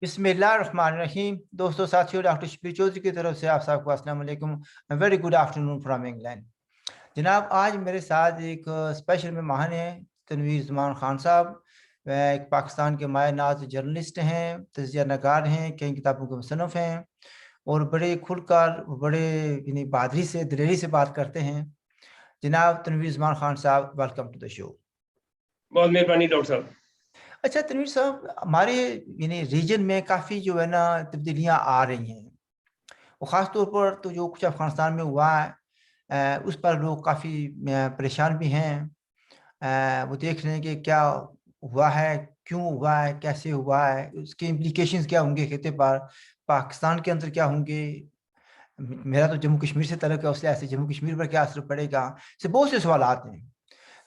बिस्मिल्लाहिर्रहमानिर्रहीम। दोस्तों साथियों, डॉक्टर शबीर चौधरी की तरफ से आप सबको अस्सलाम वालेकुम। Very good afternoon from England. जनाब, आज मेरे साथ एक स्पेशल मेहमान हैं, तनवीर ज़मान ख़ान साहब। वह एक पाकिस्तान के माय नाज़ जर्नलिस्ट हैं, तजिया नगार हैं, कई किताबों के मुसन्निफ़ हैं और बड़े खुलकर, बड़े यानी बहादुरी से, दिलेरी से बात करते हैं। जनाब तनवीर ज़मान ख़ान साहब, वेलकम टू द शो। बहुत मेहरबानी डॉक्टर साहब। अच्छा तनवीर साहब, हमारे यानी रीजन में काफ़ी जो है ना तब्दीलियाँ आ रही हैं, और ख़ास तौर पर तो जो कुछ अफ़गानिस्तान में हुआ है, उस पर लोग काफ़ी परेशान भी हैं। वो देख रहे हैं कि क्या हुआ है, क्यों हुआ है, कैसे हुआ है, उसके इम्प्लीकेशंस क्या होंगे खित्ते पर, पाकिस्तान के अंदर क्या होंगे। मेरा तो जम्मू कश्मीर से ताल्लुक़ है, उससे ऐसे जम्मू कश्मीर पर क्या असर पड़ेगा, ऐसे बहुत से सवालात हैं।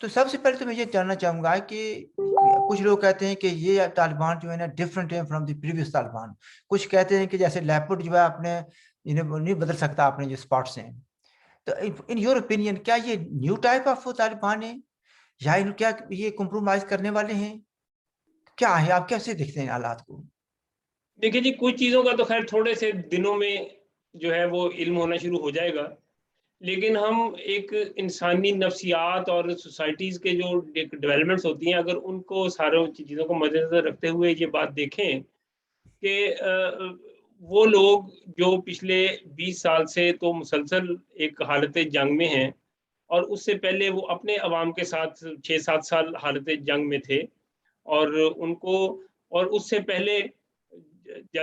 तो सबसे पहले तो मैं ये जानना चाहूँगा कि कुछ लोग कहते हैं कि ये तालिबान जो है ना डिफरेंट है फ्रॉम द प्रीवियस तालिबान। कुछ कहते हैं कि जैसे लेपर्ड जो है आपने इन्हें नहीं बदल सकता, आपने जो स्पॉट्स हैं। तो इन योर ओपिनियन क्या ये न्यू टाइप ऑफ तालिबान है, या इन क्या ये कॉम्प्रोमाइज़ करने वाले हैं? क्या है, आप कैसे देखते हैं हालात को? देखिए जी, कुछ चीज़ों का तो ख़ैर थोड़े से दिनों में जो है वो इल्म होना शुरू हो जाएगा। लेकिन हम एक इंसानी नफ्सियात और सोसाइटीज़ के जो एक डेवलपमेंट्स होती हैं, अगर उनको सारों चीज़ों को मद्देनज़र रखते हुए ये बात देखें कि वो लोग जो पिछले 20 साल से तो मुसलसल एक हालत जंग में हैं, और उससे पहले वो अपने अवाम के साथ 6-7 साल हालत जंग में थे। और उनको और उससे पहले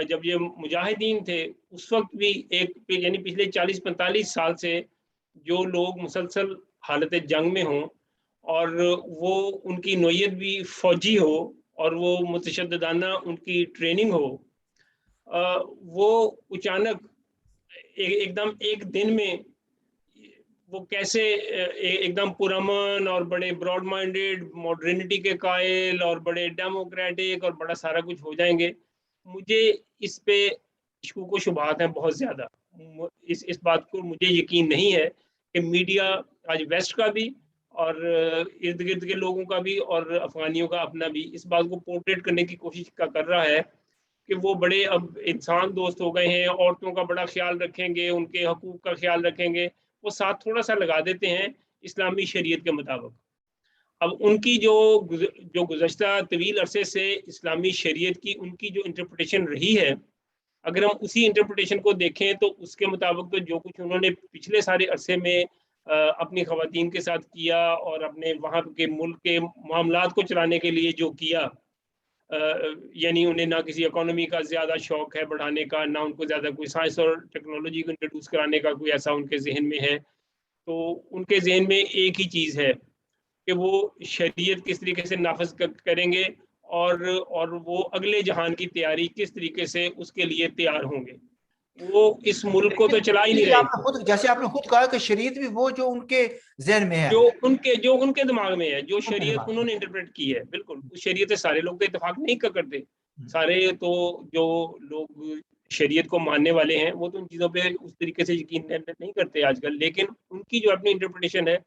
जब ये मुजाहिदीन थे, उस वक्त भी एक यानी पिछले 40-45 साल से जो लोग मुसलसल हालत जंग में हों, और वो उनकी नोयत भी फौजी हो, और वो मुतशद्दिदाना उनकी ट्रेनिंग हो, वो अचानक एकदम एक दिन में वो कैसे एकदम पुरअमन और बड़े ब्रॉड माइंडेड, मॉडर्निटी के कायल और बड़े डेमोक्रेटिक और बड़ा सारा कुछ हो जाएंगे। मुझे इस पे शूको शुबहात हैं बहुत ज़्यादा। इस बात को मुझे यकीन नहीं है कि मीडिया आज वेस्ट का भी और इर्द गिर्द के लोगों का भी और अफगानियों का अपना भी इस बात को पोर्ट्रेट करने की कोशिश कर रहा है कि वो बड़े अब इंसान दोस्त हो गए हैं, औरतों का बड़ा ख्याल रखेंगे, उनके हकूक़ का ख्याल रखेंगे। वो साथ थोड़ा-सा लगा देते हैं इस्लामी शरीयत के मुताबिक। अब उनकी जो गुज़श्ता तवील अरसे से इस्लामी शरीयत की उनकी जो इंटरप्रिटेशन रही है, अगर हम उसी इंटरप्रिटेशन को देखें तो उसके मुताबिक तो जो कुछ उन्होंने पिछले सारे अरसे में अपनी ख़वातीन के साथ किया और अपने वहाँ के मुल्क के मामलात को चलाने के लिए जो किया, यानी उन्हें ना किसी इकोनॉमी का ज़्यादा शौक है बढ़ाने का, ना उनको ज़्यादा कोई साइंस और टेक्नोलॉजी को इंट्रोड्यूस कराने का कोई ऐसा उनके ज़हन में है। तो उनके ज़हन में एक ही चीज़ है कि वो शरीयत किस तरीके से नाफ़िज़ करेंगे, और वो अगले जहान की तैयारी किस तरीके से उसके लिए तैयार होंगे। वो इस मुल्क को तो लेकिन चला ही नहीं लेकिन रहे। आपने खुद, जैसे आपने खुद कहा कि शरीयत भी वो जो उनके ज़हन में है, जो उनके दिमाग में है, जो उनके शरीयत दिमाग में। उन्होंने इंटरप्रेट की है, बिल्कुल उस शरीयत से सारे लोग तो इत्तेफाक नहीं करते। हुँ। सारे तो जो लोग शरीयत को मानने वाले हैं, वो तो उन चीज़ों पे उस तरीके से यकीन नहीं करते आजकल। लेकिन उनकी जो अपनी इंटरप्रिटेशन है,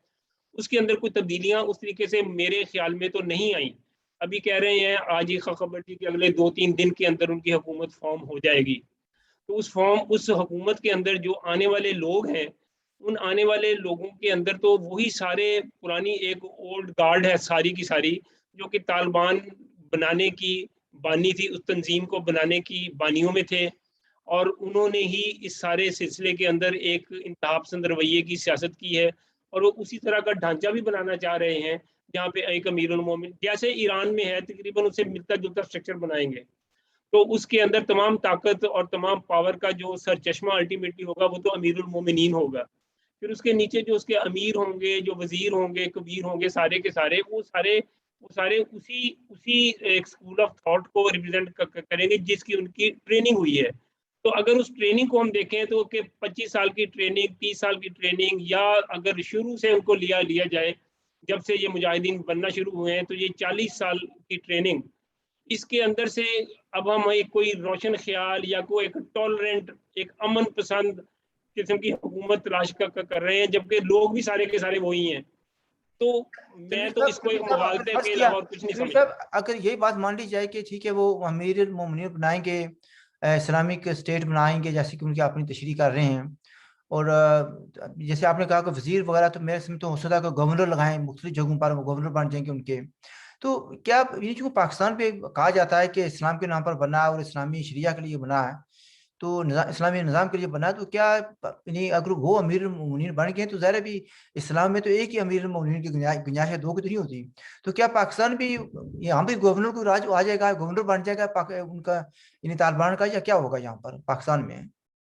उसके अंदर कोई तब्दीलियाँ उस तरीके से मेरे ख्याल में तो नहीं आई। अभी कह रहे हैं आज ही खबर थी कि अगले 2-3 दिन के अंदर उनकी हुकूमत फ़ॉर्म हो जाएगी। तो उस हुकूमत के अंदर जो आने वाले लोग हैं, उन आने वाले लोगों के अंदर तो वही सारे पुरानी एक ओल्ड गार्ड है सारी की सारी, जो कि तालिबान बनाने की बानी थी, उस तंजीम को बनाने की बानियों में थे। और उन्होंने ही इस सारे सिलसिले के अंदर एक इंतहापसंद रवैये की सियासत की है, और वो उसी तरह का ढांचा भी बनाना चाह रहे हैं, जहाँ पे एक अमीरुल मोमिन जैसे ईरान में है, तकरीबन उससे मिलता जुलता स्ट्रक्चर बनाएंगे। तो उसके अंदर तमाम ताकत और तमाम पावर का जो सर चश्मा अल्टीमेटली होगा, वो तो अमीरुल मोमिनीन होगा। फिर उसके नीचे जो उसके अमीर होंगे, जो वजीर होंगे, कबीर होंगे, सारे के सारे वो सारे उसी उसी एक स्कूल ऑफ थॉट को रिप्रेजेंट करेंगे जिसकी उनकी ट्रेनिंग हुई है। तो अगर उस ट्रेनिंग को हम देखें तो कि 25 साल की ट्रेनिंग, 30 साल की ट्रेनिंग, या अगर शुरू से उनको लिया लिया जाए, जब से ये मुजाहिदीन बनना शुरू हुए हैं, तो ये 40 साल की ट्रेनिंग, इसके अंदर से अब हम एक कोई रोशन ख्याल या कोई एक टॉलरेंट, एक अमन पसंद किस्म की हुकूमत तलाश कर रहे हैं, जबकि लोग भी सारे के सारे वही हैं। تو میں تو اس کو ایک مغالطے کے علاوہ اور کچھ نہیں سمجھتا. اگر یہی بات مان لی جائے کہ ٹھیک ہے وہ امیر المومنین بنائیں گے، اسلامک اسٹیٹ بنائیں گے جیسے کہ ان کی اپنی تشریح کر رہے ہیں، اور جیسے آپ نے کہا کہ وزیر وغیرہ تو میرے سمجھ تو ہو سکتا ہے کہ گورنر لگائیں مختلف جگہوں پر، گورنر بن جائیں گے ان کے. تو کیا یہ جو پاکستان پہ کہا جاتا ہے کہ اسلام کے نام پر بنا ہے اور اسلامی شریعہ کے لیے بنا ہے، تو اسلامی نظام کے لیے بنا ہے، تو کیا یعنی اگر وہ امیر المومنین بن گئے تو ظاہر ہے بھی اسلام میں تو ایک ہی امیر المومنین کی گنجائش ہے، دو کی تو نہیں ہوتی. تو کیا پاکستان بھی یہاں پہ گورنر کو راج آ جائے گا، گورنر بن جائے گا ان کا یعنی طالبان کا، یا کیا ہوگا یہاں پر پاکستان میں؟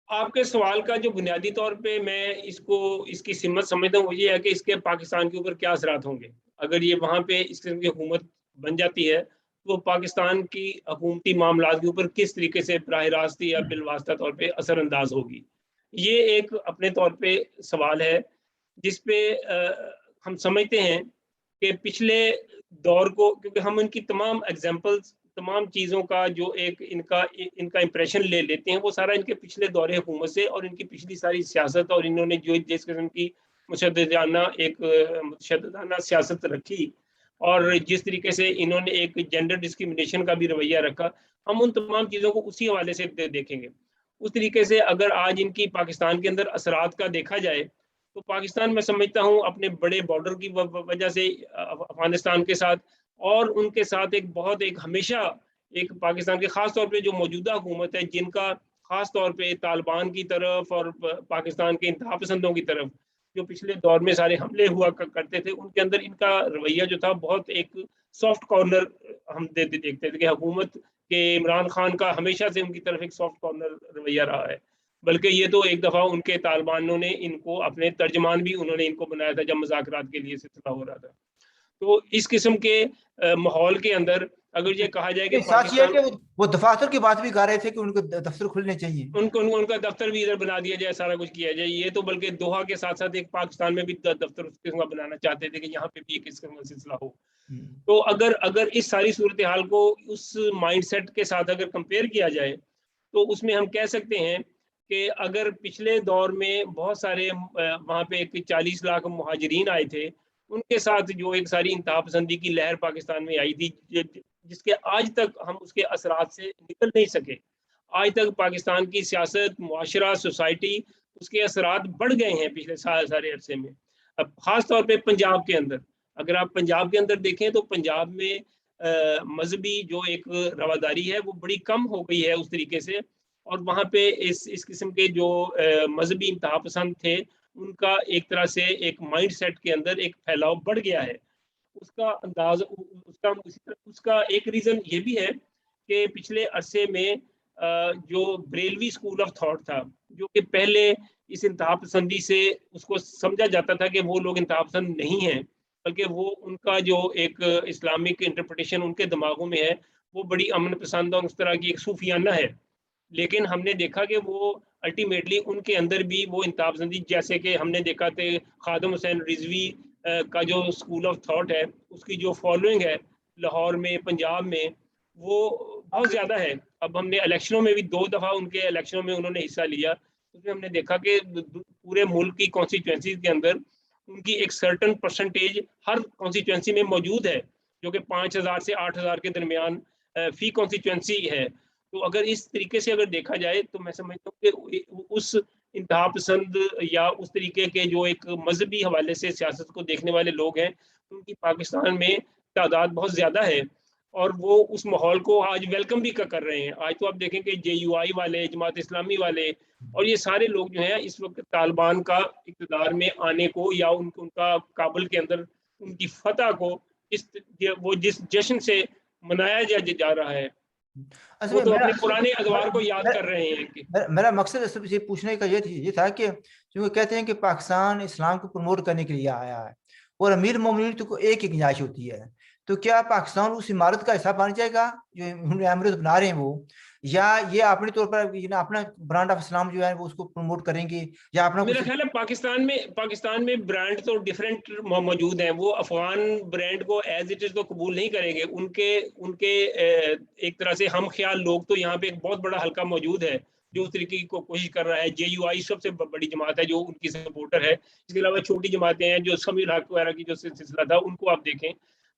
آپ کے سوال کا جو بنیادی طور پہ میں اس کی سمت سمجھتا ہوں وہ یہ ہے کہ اس کے پاکستان کے اوپر کیا اثرات ہوں گے. اگر یہ وہاں پہ اس قسم کی حکومت بن جاتی ہے تو پاکستان کی حکومتی معاملات کے اوپر کس طریقے سے براہ راست یا بالواسطہ طور پہ اثر انداز ہوگی. یہ ایک اپنے طور پہ سوال ہے جس پہ ہم سمجھتے ہیں کہ پچھلے دور کو، کیونکہ ہم ان کی تمام ایگزامپلز، تمام چیزوں کا جو ایک ان کا امپریشن لے لیتے ہیں وہ سارا ان کے پچھلے دور حکومت سے، اور ان کی پچھلی ساری سیاست، اور انہوں نے جو جس قسم کی متشددانہ سیاست رکھی اور جس طریقے سے انہوں نے ایک جینڈر ڈسکریمنیشن کا بھی رویہ رکھا، ہم ان تمام چیزوں کو اسی حوالے سے دیکھیں گے. اس طریقے سے اگر آج ان کی پاکستان کے اندر اثرات کا دیکھا جائے تو پاکستان میں سمجھتا ہوں اپنے بڑے بارڈر کی وجہ سے افغانستان کے ساتھ، اور ان کے ساتھ ایک ہمیشہ ایک پاکستان کے خاص طور پہ جو موجودہ حکومت ہے، جن کا خاص طور پہ طالبان کی طرف اور پاکستان کے انتہا پسندوں کی طرف جو پچھلے دور میں سارے حملے ہوا کرتے تھے، ان کے اندر ان کا رویہ جو تھا بہت ایک سافٹ کارنر ہم دیکھتے تھے کہ حکومت کہ عمران خان کا ہمیشہ سے ان کی طرف ایک سافٹ کارنر رویہ رہا ہے. بلکہ یہ تو ایک دفعہ ان کے طالبانوں نے ان کو اپنے ترجمان بھی انہوں نے ان کو بنایا تھا جب مذاکرات کے لیے سلسلہ ہو رہا تھا. تو اس قسم کے ماحول کے اندر اگر یہ کہا جائے کہ ساتھ یہ ہے پاکستان، کہ وہ دفاتر کی بات بھی کر رہے تھے کہ ان کو دفتر کھلنے چاہیے، ان کا دفتر بھی ادھر بنا دیا جائے، سارا کچھ کیا جائے. یہ تو بلکہ دوحہ کے ساتھ ساتھ ایک پاکستان میں بھی دفتر اس قسم کا بنانا چاہتے تھے کہ یہاں پہ بھی ایک اس قسم کا سلسلہ ہو. تو اگر اس ساری صورتحال کو اس مائنڈ سیٹ کے ساتھ اگر کمپیئر کیا جائے تو اس میں ہم کہہ سکتے ہیں کہ اگر پچھلے دور میں بہت سارے وہاں پہ 40 لاکھ مہاجرین آئے تھے، ان کے ساتھ جو ایک ساری انتہا پسندی کی لہر پاکستان میں آئی تھی، جس کے آج تک ہم اس کے اثرات سے نکل نہیں سکے. آج تک پاکستان کی سیاست، معاشرہ، سوسائٹی، اس کے اثرات بڑھ گئے ہیں پچھلے سارے عرصے میں. اب خاص طور پہ پنجاب کے اندر، اگر آپ پنجاب کے اندر دیکھیں تو پنجاب میں مذہبی جو ایک رواداری ہے وہ بڑی کم ہو گئی ہے اس طریقے سے، اور وہاں پہ اس قسم کے جو مذہبی انتہا پسند تھے ان کا ایک طرح سے ایک مائنڈ سیٹ کے اندر ایک پھیلاؤ بڑھ گیا ہے. اس کا انداز اس کا ایک ریزن یہ بھی ہے کہ پچھلے عرصے میں جو بریلوی اسکول آف تھاٹ تھا، جو کہ پہلے اس انتہا پسندی سے اس کو سمجھا جاتا تھا کہ وہ لوگ انتہا پسند نہیں ہیں، بلکہ وہ ان کا جو ایک اسلامک انٹرپریٹیشن ان کے دماغوں میں ہے وہ بڑی امن پسند اور اس طرح کی ایک صوفیانہ ہے. لیکن ہم نے دیکھا کہ وہ الٹیمیٹلی ان کے اندر بھی وہ انتہا پسندی، جیسے کہ ہم نے دیکھا تھے خادم حسین رضوی کا جو اسکول آف تھاٹ ہے، اس کی جو فالوئنگ ہے لاہور میں، پنجاب میں، وہ بہت زیادہ ہے. اب ہم نے الیکشنوں میں بھی 2 دفعہ ان کے الیکشنوں میں انہوں نے حصہ لیا، اس میں ہم نے دیکھا کہ پورے ملک کی کانسٹیچوئنسیز کے اندر ان کی ایک سرٹن پرسنٹیج ہر کانسٹیچوئنسی میں موجود ہے، جو کہ 5,000 سے 8,000 کے درمیان فی کانسٹیچوئنسی ہے. تو اگر اس طریقے سے اگر دیکھا جائے تو میں سمجھتا ہوں کہ اس انتہا پسند یا اس طریقے کے جو ایک مذہبی حوالے سے سیاست کو دیکھنے والے لوگ ہیں ان کی پاکستان میں تعداد بہت زیادہ ہے، اور وہ اس ماحول کو آج ویلکم بھی کر رہے ہیں. آج تو آپ دیکھیں کہ JUI والے، جماعت اسلامی والے اور یہ سارے لوگ جو ہیں اس وقت طالبان کا اقتدار میں آنے کو یا ان کا کابل کے اندر ان کی فتح کو جس جشن سے منایا جا رہا ہے، وہ تو اپنے پرانے ادوار کو یاد کر رہے ہیں. میرا مقصد یہ پوچھنے کا یہ تھا کہ کیونکہ کہتے ہیں کہ پاکستان اسلام کو پروموٹ کرنے کے لیے آیا ہے اور امیر مومنین تو ایک ہی گنجائش ہوتی ہے، تو کیا پاکستان اس عمارت کا حصہ بن جائے گا جو امریت بنا رہے ہیں وہ، یا یہ اپنے طور پر اپنا برانڈ آف اسلام جو ہے وہ اس کو پروموٹ کریں گے، یا اپنا میرا خیال ہے پاکستان میں برانڈ تو ڈیفرنٹ موجود ہیں. وہ افغان برانڈ کو ایز اٹ از تو قبول نہیں کریں گے. ان کے ایک طرح سے ہم خیال لوگ تو یہاں پہ ایک بہت بڑا حلقہ موجود ہے جو اس طریقے کی کوشش کر رہا ہے. JUI سب سے بڑی جماعت ہے جو ان کی سپورٹر ہے. اس کے علاوہ چھوٹی جماعتیں ہیں جو سمیع الحق وغیرہ کی جو سلسلہ تھا ان کو آپ دیکھیں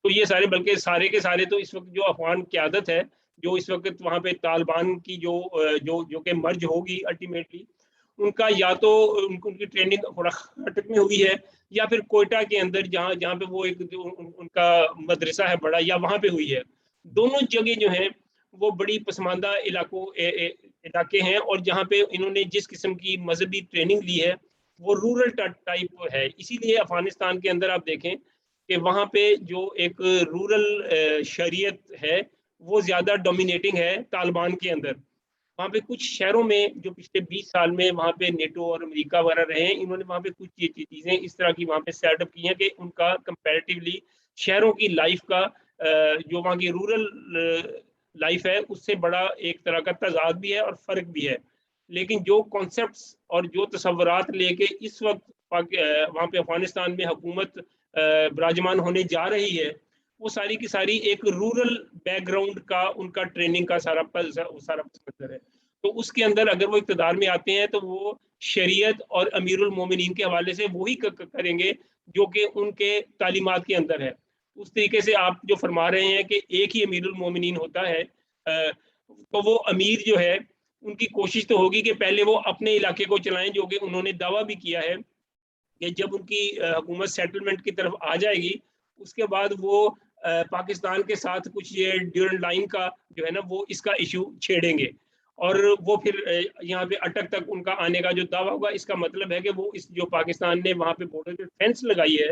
تو یہ سارے بلکہ سارے کے سارے تو اس وقت جو افغان قیادت ہے جو اس وقت وہاں پہ طالبان کی جو کہ مرج ہوگی الٹیمیٹلی, ان کا یا تو ان کی ٹریننگ تھوڑا خٹک میں ہوئی ہے یا پھر کوئٹہ کے اندر جہاں پہ وہ ایک ان کا مدرسہ ہے بڑا یا وہاں پہ ہوئی ہے. دونوں جگہ جو ہیں وہ بڑی پسماندہ علاقے ہیں اور جہاں پہ انہوں نے جس قسم کی مذہبی ٹریننگ لی ہے وہ رورل ٹائپ ہے. اسی لیے افغانستان کے اندر آپ دیکھیں کہ وہاں پہ جو ایک رورل شریعت ہے وہ زیادہ ڈومینیٹنگ ہے طالبان کے اندر. وہاں پہ کچھ شہروں میں جو پچھلے 20 سال میں وہاں پہ نیٹو اور امریکہ وغیرہ رہے ہیں, انہوں نے وہاں پہ کچھ چیزیں اس طرح کی وہاں پہ سیٹ اپ کی ہیں کہ ان کا کمپیریٹیولی شہروں کی لائف کا جو وہاں کی رورل لائف ہے اس سے بڑا ایک طرح کا تضاد بھی ہے اور فرق بھی ہے. لیکن جو کانسیپٹس اور جو تصورات لے کے اس وقت وہاں پہ افغانستان میں حکومت براجمان ہونے جا رہی ہے وہ ساری کی ساری ایک رورل بیک گراؤنڈ کا ان کا ٹریننگ کا سارا ہے. تو اس کے اندر اگر وہ اقتدار میں آتے ہیں تو وہ شریعت اور امیر المومنین کے حوالے سے وہی کریں گے جو کہ ان کے تعلیمات کے اندر ہے. اس طریقے سے آپ جو فرما رہے ہیں کہ ایک ہی امیر المومنین ہوتا ہے تو وہ امیر جو ہے ان کی کوشش تو ہوگی کہ پہلے وہ اپنے علاقے کو چلائیں, جو کہ انہوں نے دعویٰ بھی کیا ہے کہ جب ان کی حکومت سیٹلمنٹ کی طرف آ جائے گی اس کے بعد وہ پاکستان کے ساتھ کچھ یہ ڈیورنٹ لائن کا جو ہے نا وہ اس کا ایشو چھیڑیں گے اور وہ پھر یہاں پہ اٹک تک ان کا آنے کا جو دعویٰ ہوگا اس کا مطلب ہے کہ وہ اس جو پاکستان نے وہاں پہ بارڈر پہ فینس لگائی ہے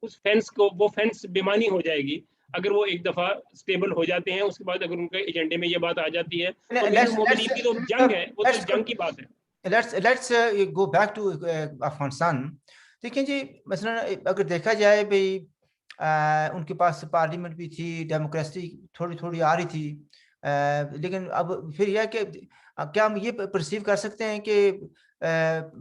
اس فینس کو وہ فینس بےمانی ہو جائے گی اگر وہ ایک دفعہ سٹیبل ہو جاتے ہیں. اس کے بعد اگر ان کے ایجنڈے میں یہ بات آ جاتی ہے تو امیر المومنین کی تو جنگ ہے, وہ تو جنگ کی بات ہے. Let's go back to Afghanistan. دیکھیں جی مثلا اگر دیکھا جائے بھائی ان کے پاس پارلیمنٹ بھی تھی, ڈیموکریسی تھوڑی تھوڑی آ رہی تھی, لیکن اب پھر یہ کہ کیا ہم یہ پرسیو کر سکتے ہیں کہ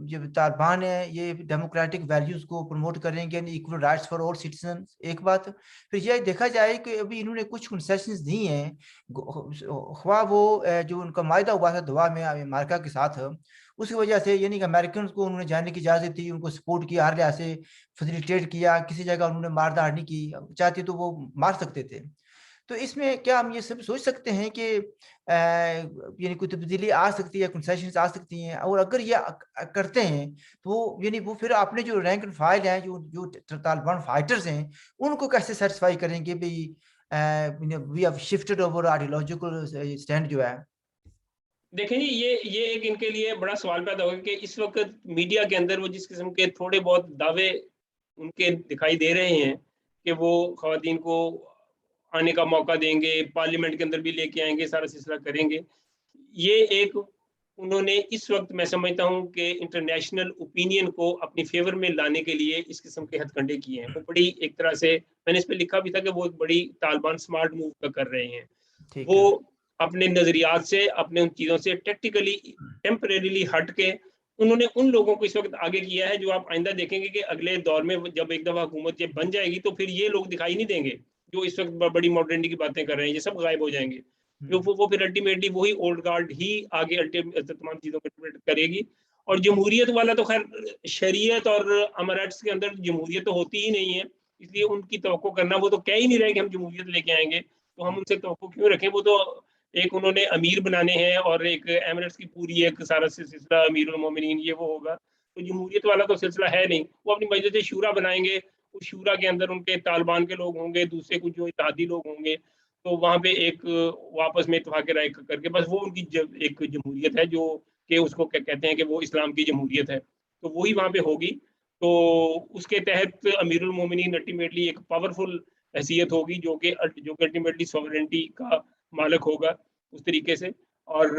جو طالبان ہیں یہ ڈیموکریٹک ویلیوز کو پروموٹ کریں گے, equal rights for all citizen, ایک بات. پھر یہ دیکھا جائے کہ ابھی انہوں نے کچھ کنسیشنز دی ہیں, خواہ وہ جو ان کا معاہدہ ہوا تھا دعا میں امریکہ کے ساتھ, اس کی وجہ سے یعنی کہ امریکنز کو انہوں نے جانے کی اجازت دی, ان کو سپورٹ کیا, ہر لحاظ سے فیسیلیٹیٹ کیا, کسی جگہ انہوں نے مارداڑ نہیں کی, چاہتے تو وہ مار سکتے تھے. تو اس میں کیا ہم یہ سب سوچ سکتے ہیں کہ یعنی کوئی تبدیلی آ سکتی ہے, کنسیشنز آ سکتی ہیں, اور اگر یہ کرتے ہیں تو وہ یعنی وہ پھر اپنے جو رینک اینڈ فائل ہیں جو طالبان فائٹرز ہیں ان کو کیسے سیٹسفائی کریں گے بھئی we have shifted over ideological stand جو ہے. دیکھیں جی یہ ایک ان کے لیے بڑا سوال پیدا ہوگا کہ اس وقت میڈیا کے اندر وہ جس قسم کے تھوڑے بہت دعوے ان کے دکھائی دے رہے ہیں کہ وہ خواتین کو آنے کا موقع دیں گے, پارلیمنٹ کے اندر بھی لے کے آئیں گے, سارا سلسلہ کریں گے. یہ ایک انہوں نے اس وقت میں سمجھتا ہوں کہ انٹرنیشنل اوپینین کو اپنی فیور میں لانے کے لیے اس قسم کے ہتھ کنڈے کیے ہیں. وہ بڑی ایک طرح سے میں نے اس پہ لکھا بھی تھا کہ وہ ایک بڑی طالبان سمارٹ موو کر رہے ہیں. وہ اپنے نظریات سے اپنے ان چیزوں سے ٹیکٹیکلی ٹیمپریریلی ہٹ کے انہوں نے ان لوگوں کو اس وقت آگے کیا ہے جو آپ آئندہ دیکھیں گے کہ اگلے دور میں جب ایک دفعہ حکومت یہ بن جائے گی تو پھر یہ لوگ دکھائی نہیں دیں گے جو اس وقت بڑی ماڈرنٹی کی باتیں کر رہے ہیں, یہ سب غائب ہو جائیں گے. وہ پھر الٹیمیٹلی وہی اولڈ گارڈ ہی آگے تمام چیزوں کو کرے گی. اور جمہوریت والا تو خیر شریعت اور امارٹس کے اندر جمہوریت تو ہوتی ہی نہیں ہے, اس لیے ان کی توقع کرنا, وہ تو کہہ ہی نہیں رہے کہ ہم جمہوریت لے کے آئیں گے, تو ہم ان سے توقع کیوں رکھیں. وہ تو ایک انہوں نے امیر بنانے ہیں اور ایک ایمریٹس کی پوری ایک سارا سلسلہ امیر المومنین یہ وہ ہوگا. تو جمہوریت والا تو سلسلہ ہے نہیں. وہ اپنی مجلس شورا بنائیں گے, اس شورا کے اندر ان کے طالبان کے لوگ ہوں گے, دوسرے کچھ جو اتحادی لوگ ہوں گے, تو وہاں پہ ایک واپس میں اتفاق رائے کر کے بس وہ ان کی ایک جمہوریت ہے جو کہ اس کو کہتے ہیں کہ وہ اسلام کی جمہوریت ہے, تو وہی وہاں پہ ہوگی. تو اس کے تحت امیر المومنین الٹیمیٹلی ایک پاورفل حیثیت ہوگی جو کہ الٹیمیٹلی سوورنٹی کا مالک ہوگا اس طریقے سے, اور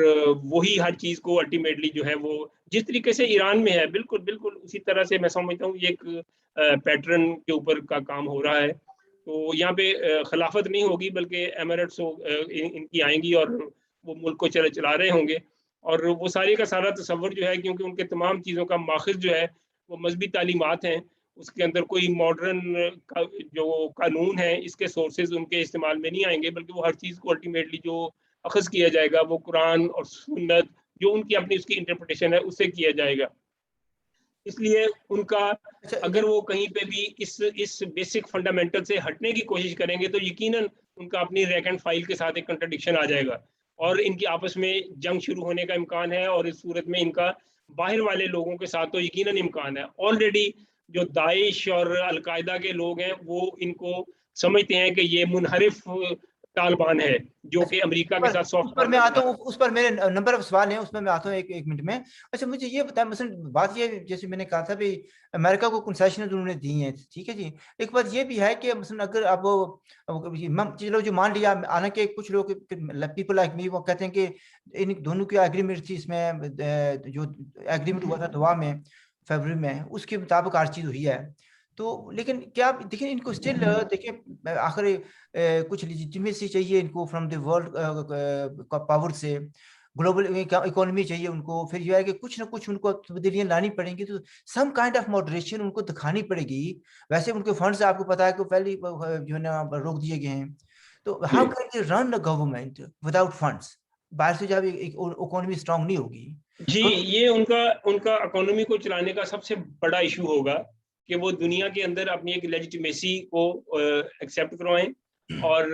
وہی ہر چیز کو الٹیمیٹلی جو ہے وہ جس طریقے سے ایران میں ہے بالکل بالکل اسی طرح سے میں سمجھتا ہوں یہ ایک پیٹرن کے اوپر کا کام ہو رہا ہے. تو یہاں پہ خلافت نہیں ہوگی بلکہ ایمریٹس ان کی آئیں گی اور وہ ملک کو چلا رہے ہوں گے, اور وہ ساری کا سارا تصور جو ہے کیونکہ ان کے تمام چیزوں کا ماخذ جو ہے وہ مذہبی تعلیمات ہیں, اس کے اندر کوئی ماڈرن جو قانون ہے اس کے سورسز ان کے استعمال میں نہیں آئیں گے, بلکہ وہ ہر چیز کو الٹیمیٹلی جو اخذ کیا جائے گا وہ قرآن اور سنت जो उनकी अपनी उसकी इंटरप्रिटेशन है उससे किया जाएगा। इसलिए उनका अगर वो कहीं पे भी इस बेसिक फंडामेंटल से हटने की कोशिश करेंगे तो यकीनन उनका अपनी रैक एंड फाइल के साथ एक कंट्रडिक्शन आ जाएगा और इनकी आपस में जंग शुरू होने का इम्कान है, और इस सूरत में इनका बाहर वाले लोगों के साथ तो यकीनन इम्कान है। ऑलरेडी जो दाइश और अलकायदा के लोग हैं वो इनको समझते हैं कि ये मुनहरिफ तालिबान है जो कि अमेरिका के साथ सॉफ्ट उस पर मैं आता हूँ, उस पर मेरे नंबर ऑफ सवाल हैं, उसमें मैं आता हूँ एक मिनट में। अच्छा मुझे ये बताएं, मसलन बात ये जैसे मैंने कहा था भाई अमेरिका को कंसेशन उन्होंने दी हैं, ठीक है जी। एक बात ये भी है कि मसलन अगर आप चलो जो मान लिया, हालांकि कुछ लोग पीपल लाइक मी वो कहते हैं कि इन दोनों की एग्रीमेंट थी, इसमें जो एग्रीमेंट हुआ था दुआ में फरवरी में, उसके मुताबिक हर चीज हुई है। तो लेकिन क्या देखिए इनको स्टिल देखिए आखिर कुछ लिजिटिमेसी चाहिए इनको फ्रॉम द वर्ल्ड पावर से, ग्लोबल इकोनॉमी चाहिए उनको, फिर यह है कि कुछ ना कुछ उनको तब्दीलियां लानी पड़ेंगी, तो सम काइंड ऑफ मॉडरेशन उनको दिखानी पड़ेगी। वैसे उनके फंड्स आपको पता है कि पहले जो है ना रोक दिए गए हैं, तो how can they run a government without funds? बाहर से जब इकोनॉमी स्ट्रांग नहीं होगी। जी, ये उनका इकोनॉमी को चलाने का सबसे बड़ा इशू होगा कि वो दुनिया के अंदर अपनी एक लेजिटिमेसी को एक्सेप्ट करवाएं, और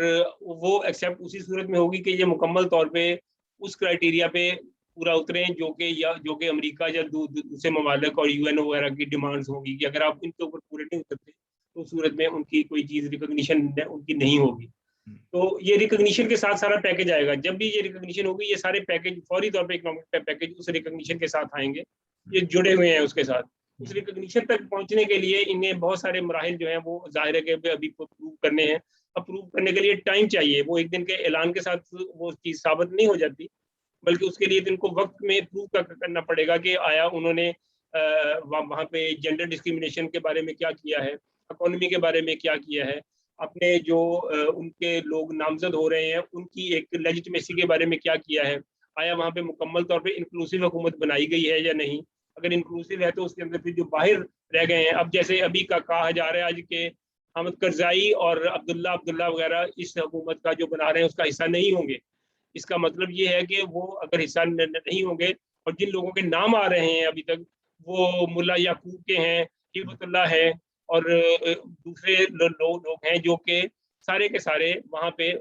वो एक्सेप्ट उसी सूरत में होगी कि ये मुकम्मल तौर पे उस क्राइटेरिया पे पूरा उतरें जो कि अमेरिका या दूसरे ममालिक और यूएन वगैरह की डिमांड्स होगी कि अगर आप इनके ऊपर पूरे नहीं उतरते तो उस सूरत में उनकी कोई चीज़ रिकॉग्निशन उनकी नहीं होगी। तो ये रिकॉग्निशन के साथ सारा पैकेज आएगा। जब भी ये रिकॉग्निशन होगी ये सारे पैकेज फौरी तौर पे इकोनॉमिक पैकेज उस रिकॉग्निशन के साथ आएंगे, ये जुड़े हुए हैं उसके साथ। उस रिकॉग्निशन तक पहुंचने के लिए इन्हें बहुत सारे मराहिल जो हैं वो जाहिर है कि अभी प्रूव करने हैं। अब प्रूव करने के लिए टाइम चाहिए, वो एक दिन के ऐलान के साथ वो चीज़ साबित नहीं हो जाती, बल्कि उसके लिए इनको वक्त में प्रूव करना पड़ेगा कि आया उन्होंने वहाँ पे जेंडर डिस्क्रिमिनेशन के बारे में क्या किया है, इकोनॉमी के बारे में क्या किया है, अपने जो उनके लोग नामजद हो रहे हैं उनकी एक लेजिटिमेसी के बारे में क्या किया है, आया वहाँ पे मुकम्मल तौर पे इंक्लूसिव हुकूमत बनाई गई है या नहीं। अगर इंक्लूसिव है तो उसके अंदर फिर जो बाहर रह गए हैं, अब जैसे अभी का कहा जा रहा है आज के हामिद करजाई और अब्दुल्ला वगैरह इस हुकूमत का जो बना रहे हैं उसका हिस्सा नहीं होंगे। इसका मतलब ये है कि वो अगर हिस्सा नहीं होंगे, और जिन लोगों के नाम आ रहे हैं अभी तक वो मुल्ला याकूब के हैं, हिबतुल्लाह है, और दूसरे लोग हैं जो कि सारे के सारे वहाँ पे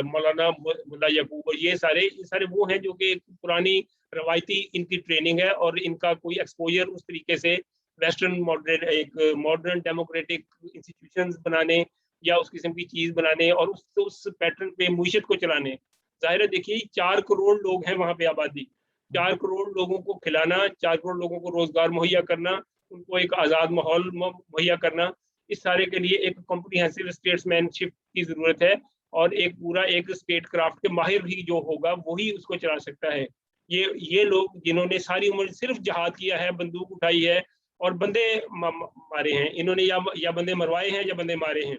मौलाना मुल्ला याकूब और ये सारे वो हैं जो कि पुरानी रवायती इनकी ट्रेनिंग है और इनका कोई एक्सपोजर उस तरीके से वेस्टर्न मॉडर्न डेमोक्रेटिक इंस्टीट्यूशंस बनाने या उस किस्म की चीज़ बनाने और उस पैटर्न पे मुईशत को चलाने। जाहिर है देखिए 4 करोड़ लोग हैं वहाँ पे आबादी, 4 करोड़ लोगों को खिलाना, 4 करोड़ लोगों को रोजगार मुहैया करना, उनको एक आज़ाद माहौल मुहैया करना, इस सारे के लिए एक कॉम्प्रिहेंसिव स्टेट्समैनशिप की ज़रूरत है, और एक पूरा एक स्टेट क्राफ्ट के माहिर भी जो होगा वही उसको चला सकता है। ये लोग जिन्होंने सारी उम्र सिर्फ जहाद किया है, बंदूक उठाई है और बंदे मारे हैं, इन्होंने या बंदे मरवाए हैं या बंदे मारे हैं,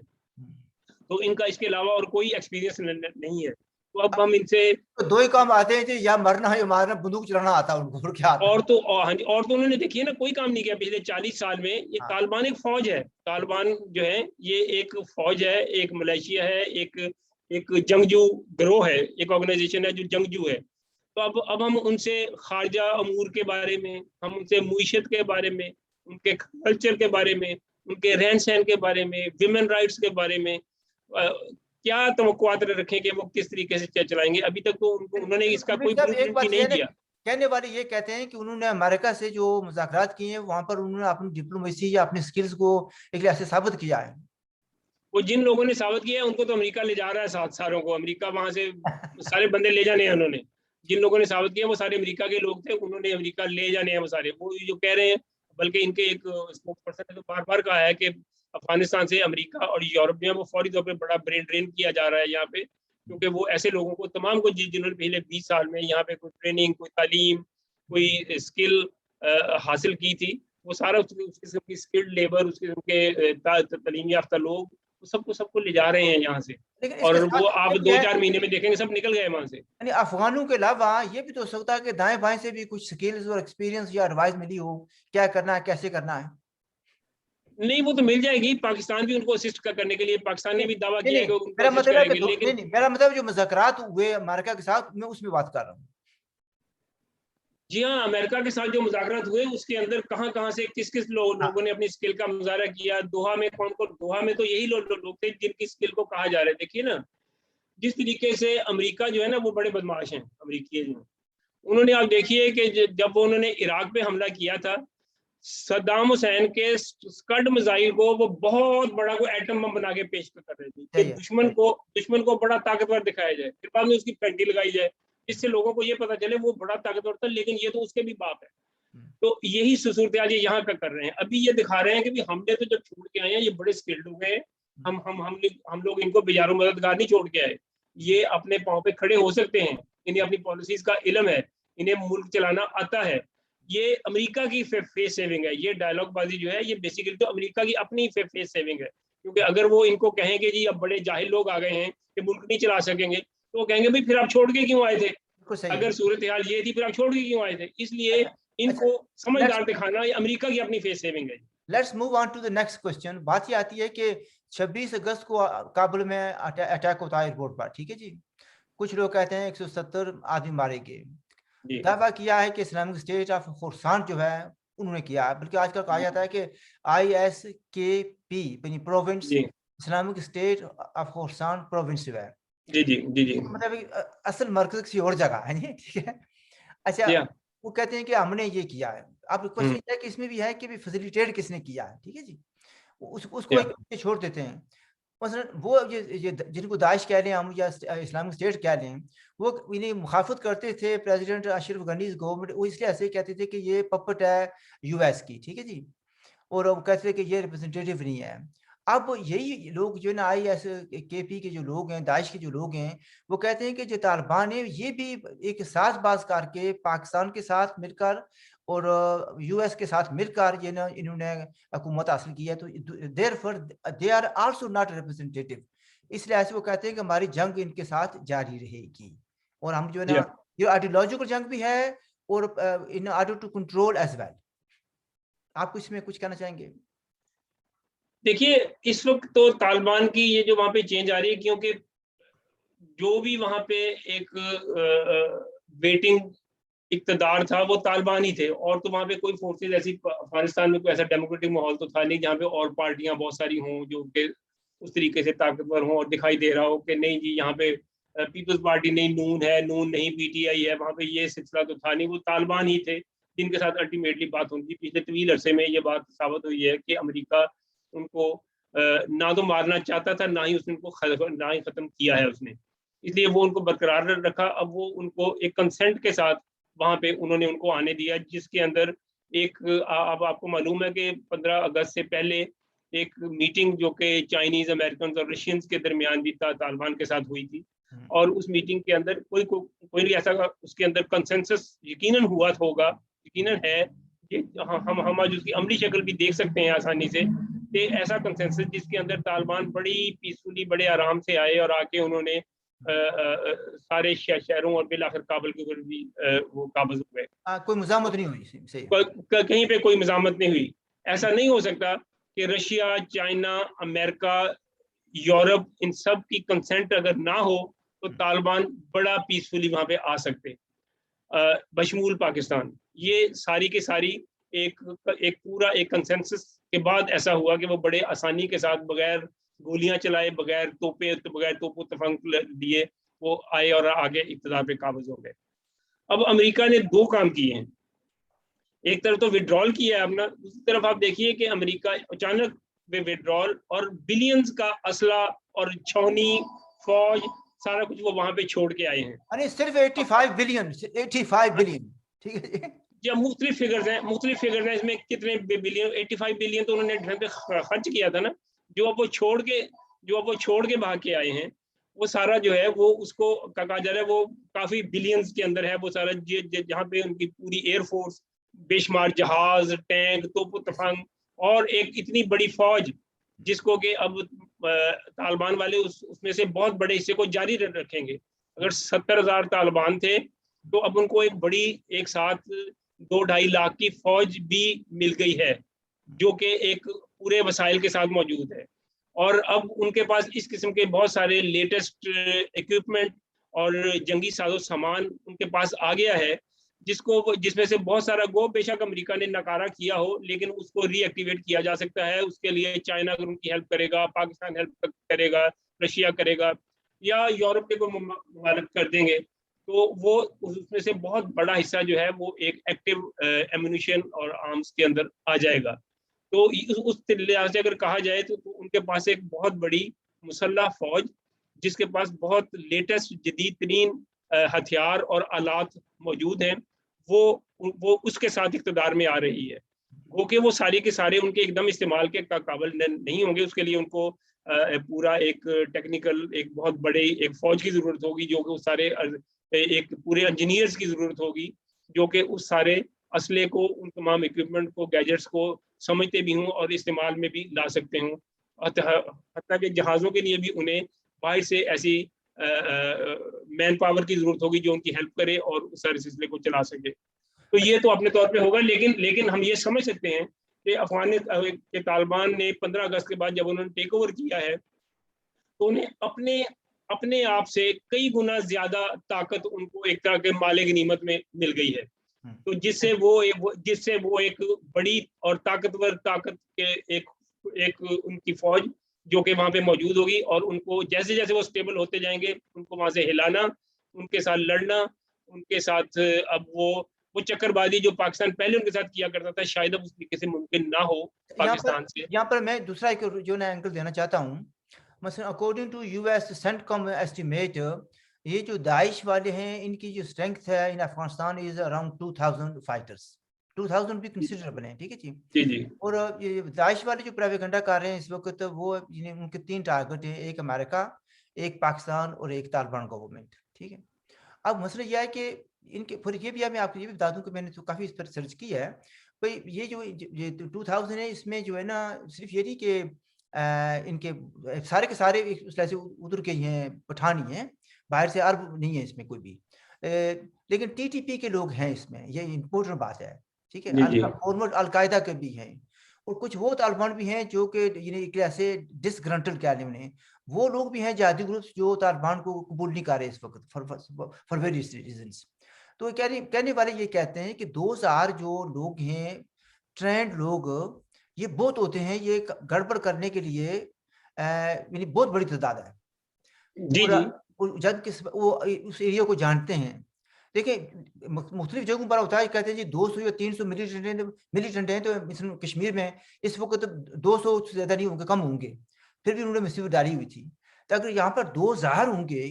तो इनका इसके अलावा और कोई एक्सपीरियंस नहीं है। तो अब हम इनसे तो दो ही काम आते हैं, या मरना या मारना, बंदूक चलाना आता है उनको, और क्या आता है? हाँ जी, और तो उन्होंने देखिए ना कोई काम नहीं किया पिछले 40 साल में। ये तालिबान एक फौज है, तालिबान जो है ये एक फौज है, एक मलेशिया है, एक जंगजू गिरोह है, एक ऑर्गेनाइजेशन है जो जंगजू है। तो अब हम उनसे खारजा अमूर के बारे में, हम उनसे मुईशत के बारे में, उनके कल्चर के बारे में, उनके रहन सहन के बारे में, विमेन राइट्स के बारे में क्या तवक्कुआत रखें कि वो किस तरीके से चलाएंगे। अभी तक तो उन्होंने इसका कोई ब्लूप्रिंट ही नहीं दिया। कहने वाले ये कहते हैं कि उन्होंने अमेरिका से जो मुज़ाकरात किए हैं वहां पर उन्होंने अपनी डिप्लोमेसी या अपनी स्किल्स को एक लिहाज से साबित किया है। वो जिन लोगों ने साबित किया है उनको तो अमेरिका ले जा रहा है, सारों को अमेरिका वहां से सारे बंदे ले जाने हैं उन्होंने। जिन लोगों ने साबित किया वो सारे अमेरिका के लोग थे, उन्होंने अमेरिका ले जाने हैं वो सारे। वो जो कह रहे हैं, बल्कि इनके एक स्पोक्स पर्सन ने तो बार बार कहा है कि अफगानिस्तान से अमेरिका और यूरोप में वो फौरी तौर पर बड़ा ब्रेन ड्रेन किया जा रहा है यहाँ पे, क्योंकि वो ऐसे लोगों को तमाम को जिन्होंने पिछले 20 साल में यहाँ पे कोई ट्रेनिंग, कोई तालीम, कोई स्किल हासिल की थी, वो सारा उस किस्म की स्किल्ड लेबर, उस किस्म के तालीम याफ्ता लोग सबको ले जा रहे हैं यहाँ से। और वो आप 2-4 महीने में देखेंगे सब निकल गए वहां से। यानी अफगानों के अलावा ये भी तो हो सकता है कि दाएं बाएं से भी कुछ स्किल्स और एक्सपीरियंस या एडवाइस मिली हो, क्या करना है, कैसे करना है। नहीं, वो तो मिल जाएगी, पाकिस्तान भी उनको असिस्ट करने के लिए, पाकिस्तान ने भी दावा किया है कि उनको मेरा असिस्ट करेंगे, लेकिन मेरा मतलब जो मुज़ाकरात हुए अमेरिका के साथ, मैं उसमें बात कर रहा हूँ। جی ہاں، امریکہ کے ساتھ جو مذاکرات ہوئے اس کے اندر کہاں سے کس لوگوں نے اپنی اسکل کا مظاہرہ کیا. دوحہ میں دوحہ میں تو یہی لوگ تھے جن کی اسکل کو کہا جا رہا ہے. دیکھیے نا جس طریقے سے امریکہ جو ہے نا وہ بڑے بدماش ہیں امریکی جو. انہوں نے آپ دیکھیے کہ جب انہوں نے عراق پہ حملہ کیا تھا صدام حسین کے اسکڈ میزائل کو وہ بہت بڑا کوئی ایٹم بم بنا کے پیش کر رہے تھے کہ دشمن کو بڑا طاقتور دکھایا جائے, پھر بعد میں اس کی پینٹی لگائی جائے جس سے لوگوں کو یہ پتا چلے وہ بڑا طاقتور تھا لیکن یہ تو اس کے بھی باپ ہے. تو یہی صورتحال یہ یہاں کا کر رہے ہیں. ابھی یہ دکھا رہے ہیں کہ ہم نے تو جب چھوڑ کے آئے ہیں یہ بڑے اسکلڈ ہو گئے, ہم لوگ ان کو بیچاروں مددگار نہیں چھوڑ کے آئے, یہ اپنے پاؤں پہ کھڑے ہو سکتے ہیں, انہیں اپنی پالیسیز کا علم ہے, انہیں ملک چلانا آتا ہے. یہ امریکہ کی فیس سیونگ ہے. یہ ڈائلاگ بازی جو ہے یہ بیسیکلی تو امریکہ کی اپنی فیس سیونگ ہے, کیونکہ اگر وہ ان کو کہیں گے جی اب بڑے جاہل لوگ آ گئے ہیں کہ ملک نہیں چلا سکیں گے تو وہ کہیں گے بھائی پھر آپ چھوڑ کے کیوں آئے تھے, اگر صورتحال یہ تھی پھر آپ چھوڑ کے کیوں آئے تھے. اس لیے ان کو سمجھدار دکھانا یہ امریکہ کی اپنی فیس سیونگ ہے. Let's move on to the next question. بات یہ آتی ہے کہ 26 اگست کو کابل میں اٹیک ہوتا ہے ایئرپورٹ پر, ٹھیک ہے جی. کچھ لوگ کہتے ہیں 170 آدمی مارے گئے. دعویٰ کیا ہے کہ اسلامک اسٹیٹ آف خراسان جو ہے انہوں نے کیا, بلکہ آج کل کہا جاتا ہے کہ ISKP یعنی province Islamic state of Khorasan province جو ہے جی مطلب اصل مرکز کسی اور جگہ ہے, ٹھیک ہے. اچھا وہ کہتے ہیں کہ ہم نے یہ کیا ہے. اب کوشچن ہے کہ اس میں بھی ہے کہ فیسیلیٹیٹ کس نے کیا ہے, ٹھیک ہے جی. اس کو چھوڑ دیتے ہیں. مثلا وہ جن کو داعش کہہ لیں ہم یا اسلامک اسٹیٹ کہہ لیں, وہ انہیں مخالفت کرتے تھے پریزیڈنٹ اشرف غنی گورنمنٹ, وہ اس لیے ایسے کہتے تھے کہ یہ پپٹ ہے US کی, ٹھیک ہے جی, اور وہ کہتے تھے کہ یہ ریپرزنٹیٹیو نہیں ہے. اب یہی لوگ جو ہے نا ISKP کے جو لوگ ہیں, داعش کے جو لوگ ہیں, وہ کہتے ہیں کہ جو طالبان ہے یہ بھی ایک ساز باز کر کے پاکستان کے ساتھ مل کر اور US کے ساتھ مل کر یہ نا انہوں نے حکومت حاصل کی ہے, تو therefore they are also not representative. اس لحاظ سے وہ کہتے ہیں کہ ہماری جنگ ان کے ساتھ جاری رہے گی, اور ہم جو ہے نا یہ آئیڈیولوجیکل جنگ بھی ہے اور in order to control as well. آپ اس میں کچھ کہنا چاہیں گے؟ دیکھیے اس وقت تو طالبان کی یہ جو وہاں پہ چینج آ رہی ہے, کیونکہ جو بھی وہاں پہ ایک ویٹنگ اقتدار تھا وہ طالبان ہی تھے, اور تو وہاں پہ کوئی فورسز ایسی افغانستان میں کوئی ایسا ڈیموکریٹک ماحول تو تھا نہیں جہاں پہ اور پارٹیاں بہت ساری ہوں جو کہ اس طریقے سے طاقتور ہوں اور دکھائی دے رہا ہو کہ نہیں جی یہاں پہ پیپلز پارٹی نہیں نون ہے, نون نہیں PTI ہے. وہاں پہ یہ سلسلہ تو تھا نہیں, وہ طالبان ہی تھے جن کے ساتھ الٹیمیٹلی بات ہوتی. پچھلے طویل عرصے میں یہ بات ثابت ہوئی ہے کہ امریکہ ان کو نہ تو مارنا چاہتا تھا, نہ ہی اس نے ان کو نہ ہی ختم کیا ہے اس نے, اس لیے وہ ان کو برقرار رکھا. اب وہ ان کو ایک کنسنٹ کے ساتھ وہاں پہ انہوں نے ان کو آنے دیا, جس کے اندر ایک اب آپ کو معلوم ہے کہ 15 اگست سے پہلے ایک میٹنگ جو کہ چائنیز, امریکنز اور رشینز کے درمیان بھی طالبان کے ساتھ ہوئی تھی, اور اس میٹنگ کے اندر کوئی ایسا اس کے اندر کنسنسس یقیناً ہوا ہوگا, یقیناً ہے کہ ہم آج اس کی عملی شکل بھی دیکھ سکتے ہیں آسانی سے, کہ ایسا کنسنسس جس کے اندر طالبان بڑی پیسفلی بڑے آرام سے آئے اور آ کے انہوں نے سارے شہروں اور بالآخر کابل کے اوپر بھی وہ قابض ہوئے. کوئی مزاحمت نہیں ہوئی, کہیں پہ کوئی مزاحمت نہیں ہوئی. ایسا نہیں ہو سکتا کہ رشیا, چائنا, امریکہ, یورپ ان سب کی کنسنٹ اگر نہ ہو تو طالبان بڑا پیسفلی وہاں پہ آ سکتے, بشمول پاکستان. یہ ساری کی ساری ایک پورا ایک کنسنسس کے بعد ایسا ہوا کہ وہ بڑے آسانی کے ساتھ بغیر گولیاں چلائے, بغیر توپ و تفنگ دیے وہ آئے اور آگے اقتدار پہ قابض ہو گئے. اب امریکہ نے 2 کام کیے ہیں, ایک طرف تو وڈرال کیا ہے اپنا, دوسری طرف آپ دیکھیے کہ امریکہ اچانک وڈرال اور بلینز کا اسلحہ اور چھاؤنی فوج سارا کچھ وہ وہاں پہ چھوڑ کے آئے ہیں. صرف 85 بلین, ٹھیک ہے جی. مختلف فگرز ہیں اس میں کتنے بلین, 85 بلین تو انہوں نے ڈھنگ پہ خرچ کیا تھا نا, جو اب وہ چھوڑ کے بھاگ کے آئے ہیں وہ سارا جو ہے وہ اس کو کہا جا رہا ہے وہ کافی بلینز کے اندر ہے وہ سارا, جہاں پہ ان کی پوری ایئر فورس, بے شمار جہاز, ٹینک, توپ و تفنگ اور ایک اتنی بڑی فوج جس کو کہ اب طالبان والے اس میں سے بہت بڑے حصے کو جاری رکھیں گے. اگر 70,000 طالبان تھے تو اب ان کو ایک بڑی ایک ساتھ 2-2.5 لاکھ کی فوج بھی مل گئی ہے جو کہ ایک پورے وسائل کے ساتھ موجود ہے, اور اب ان کے پاس اس قسم کے بہت سارے لیٹسٹ ایکوپمنٹ اور جنگی ساز و سامان ان کے پاس آ گیا ہے जिसमें से बहुत सारा गो बेशक अमेरिका ने नकारा किया हो, लेकिन उसको रीएक्टिवेट किया जा सकता है। उसके लिए चाइना अगर उनकी हेल्प करेगा, पाकिस्तान हेल्प करेगा, रशिया करेगा, या यूरोप के कोई ममालिक कर देंगे, तो वो उसमें से बहुत बड़ा हिस्सा जो है वो एक एक्टिव एम्यूनिशन और आर्म्स के अंदर आ जाएगा। तो उस लिहाज से अगर कहा जाए तो उनके पास एक बहुत बड़ी मुसल्लह फौज, जिसके पास बहुत लेटेस्ट जदीद तरीन हथियार और आलात मौजूद हैं, वो उसके साथ इक़्तिदार में आ रही है। गो कि वो सारे के सारे उनके एकदम इस्तेमाल के काबिल नहीं होंगे, उसके लिए उनको पूरा एक टेक्निकल एक बहुत बड़े एक फौज की ज़रूरत होगी, जो कि उस सारे एक पूरे इंजीनियर्स की ज़रूरत होगी, जो कि उस सारे असले को, उन तमाम इक्विपमेंट को, गैजेट्स को समझते भी हों और इस्तेमाल में भी ला सकते हों। हत्ता कि जहाज़ों के लिए भी उन्हें बाहर से ऐसी मैन पावर की ज़रूरत होगी जो उनकी हेल्प करे और उस सारे सिलसिले को चला सके। तो ये तो अपने तौर पे होगा, लेकिन हम ये समझ सकते हैं कि अफगान के तालिबान ने 15 अगस्त के बाद जब उन्होंने टेक ओवर किया है, तो उन्हें अपने आप से कई गुना ज्यादा ताकत उनको एक तरह के माले गनीमत में मिल गई है। तो जिससे वो एक बड़ी और ताकतवर ताकत के एक उनकी फौज जो कि वहां पे मौजूद होगी, और उनको जैसे जैसे वो स्टेबल होते जाएंगे, उनको वहां से हिलाना, उनके साथ लड़ना, उनके साथ अब वो चक्करबाजी जो पाकिस्तान पहले उनके साथ किया करता था, शायद अब उस तरीके से मुमकिन ना हो पाकिस्तान से। यहाँ पर मैं दूसरा एक जो नया एंगल देना चाहता हूँ। मसलन according to US CENTCOM estimate, ये जो दाइश वाले हैं, इनकी जो स्ट्रेंथ है in Afghanistan is around 2000 fighters. 2000 भी कंसिडरेबल है, ठीक है जी। जी जी। और ये दाइश वाले जो प्रोपेगेंडा कर रहे हैं इस वक्त, वो उनके 3 टारगेट है, एक अमेरिका, एक पाकिस्तान और एक तालिबान गवर्नमेंट, ठीक है। अब मसला ये है कि इनके फिर ये भी मैं आपको ये भी बता दूं कि मैंने तो काफ़ी इस पर सर्च किया है। भाई ये जो ये 2000 है, इसमें जो है ना सिर्फ ये नहीं कि इनके सारे के सारे उस तरह से उधर के ही हैं, पठानी हैं, बाहर से अरब नहीं है इसमें कोई भी। लेकिन टीटीपी के लोग हैं इसमें, ये इम्पोर्टेंट बात है, ठीक है। जी जी। फॉर्मर अलकायदा के भी हैं, और कुछ वो तालिबान भी हैं जो कि एक ऐसे डिसग्रंटल कह लें उन्हें, वो लोग भी हैं जिहादी ग्रुप्स जो तालिबान को कबूल नहीं कर रहे इस वक्त फॉर वेरियस रीजंस। तो कहने वाले ये कहते हैं कि 2000 जो लोग हैं, ट्रेंड लोग, ये बहुत होते हैं, ये गड़बड़ करने के लिए यानी बहुत बड़ी तादाद है। जी जी। और जब वो उस एरिया को जानते हैं। देखिए मुख्तलिफ जगहों पर होता है, कहते हैं जी 200 या 300 मिलिटेंट हैं, तो मिसल कश्मीर में इस वक्त 200 से ज़्यादा नहीं होंगे, कम होंगे, फिर भी उन्होंने मुसीबत डाली हुई थी। तो अगर यहाँ पर 2000 होंगे,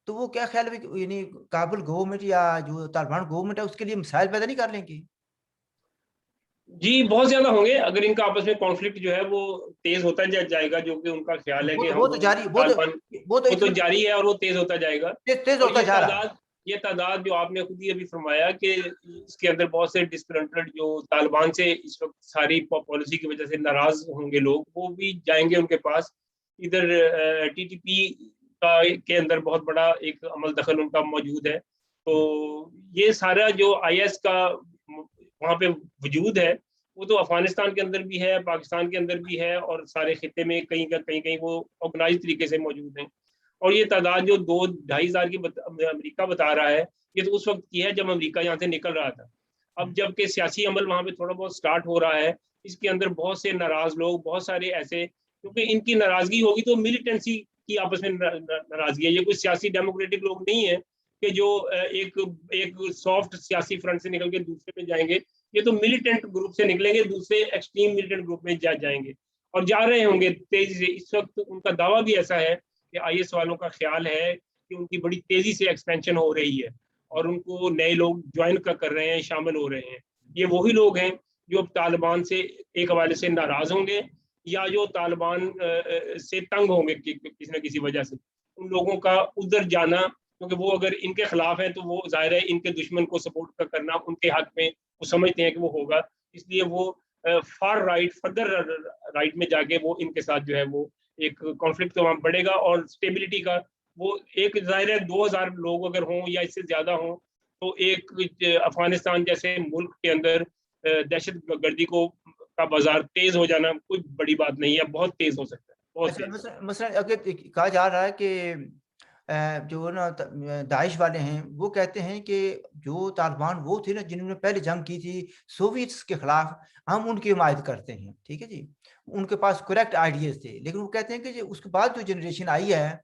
तो वो क्या ख्याल है कि यानी काबुल गवर्नमेंट या जो तालिबान गवर्नमेंट है उसके लिए मिसाइल पैदा नहीं कर लेंगी? जी बहुत ज्यादा होंगे, अगर इनका आपस में कॉन्फ्लिक्ट जो है वो तेज होता जाएगा, जो कि उनका ख्याल है कि हम वो तो जारी तालिबान, वो तो वो तो जारी है और वो तेज होता जाएगा। तेज और होता जा रहा है। ये तादाद जो आपने खुद ही अभी फरमाया कि इसके अंदर बहुत से डिसग्रंटेड जो तालिबान से इस वक्त सारी पॉलिसी की वजह से नाराज होंगे लोग, वो भी जाएंगे उनके पास। इधर टीटीपी के अंदर बहुत बड़ा एक अमल दखल उनका मौजूद है। तो ये सारा जो आईएस का वहाँ पे वजूद है, वो तो अफगानिस्तान के अंदर भी है, पाकिस्तान के अंदर भी है, और सारे खिते में कहीं वो ऑर्गेनाइज तरीके से मौजूद हैं। और ये तादाद जो 2-2.5 हज़ार की अमेरिका बता रहा है, ये तो उस वक्त की है जब अमेरिका यहाँ से निकल रहा था। अब जबकि सियासी अमल वहाँ पे थोड़ा बहुत स्टार्ट हो रहा है, इसके अंदर बहुत से नाराज लोग, बहुत सारे ऐसे, क्योंकि इनकी नाराजगी होगी तो मिलिटेंसी की आपस में नाराजगी है, ये कोई सियासी डेमोक्रेटिक लोग नहीं है कि जो एक सॉफ्ट सियासी फ्रंट से निकल के दूसरे में जाएंगे। ये तो मिलिटेंट ग्रुप से निकलेंगे, दूसरे एक्सट्रीम मिलिटेंट ग्रुप में जाएंगे और जा रहे होंगे तेजी से। इस वक्त उनका दावा भी ऐसा है कि आईएस वालों का ख्याल है कि उनकी बड़ी तेजी से एक्सपेंशन हो रही है और उनको नए लोग ज्वाइन कर रहे हैं, शामिल हो रहे हैं। ये वही लोग हैं जो अब तालिबान से एक हवाले से नाराज होंगे या जो तालिबान से तंग होंगे किसी न किसी वजह से। उन लोगों का उधर जाना, क्योंकि वो अगर इनके खिलाफ है तो वो जाहिर है इनके दुश्मन को सपोर्ट करना उनके हक में, वो समझते हैं कि वो होगा, इसलिए वो फार राइट, फर्दर राइट में जाके वो इनके साथ जो है वो एक कॉन्फ्लिक्ट तो वहाँ बढ़ेगा। और स्टेबिलिटी का वो एक जाहिर है 2000 लोग अगर हों या इससे ज्यादा हों, तो एक अफगानिस्तान जैसे मुल्क के अंदर दहशत गर्दी को का बाजार तेज हो जाना कोई बड़ी बात नहीं है, बहुत तेज हो सकता है, बहुत अच्छा, तेज। मसलन अगर कहा जा रहा है कि جو نا दाइश वाले हैं वो कहते हैं कि जो तालिबान वो थे ना जिन्होंने पहले जंग की थी सोवियट्स के खिलाफ, हम उनकी हिमायत करते हैं, ठीक है जी। उनके पास करेक्ट आइडियाज़ थे, लेकिन वो कहते हैं कि जो उसके बाद जो जनरेशन आई है,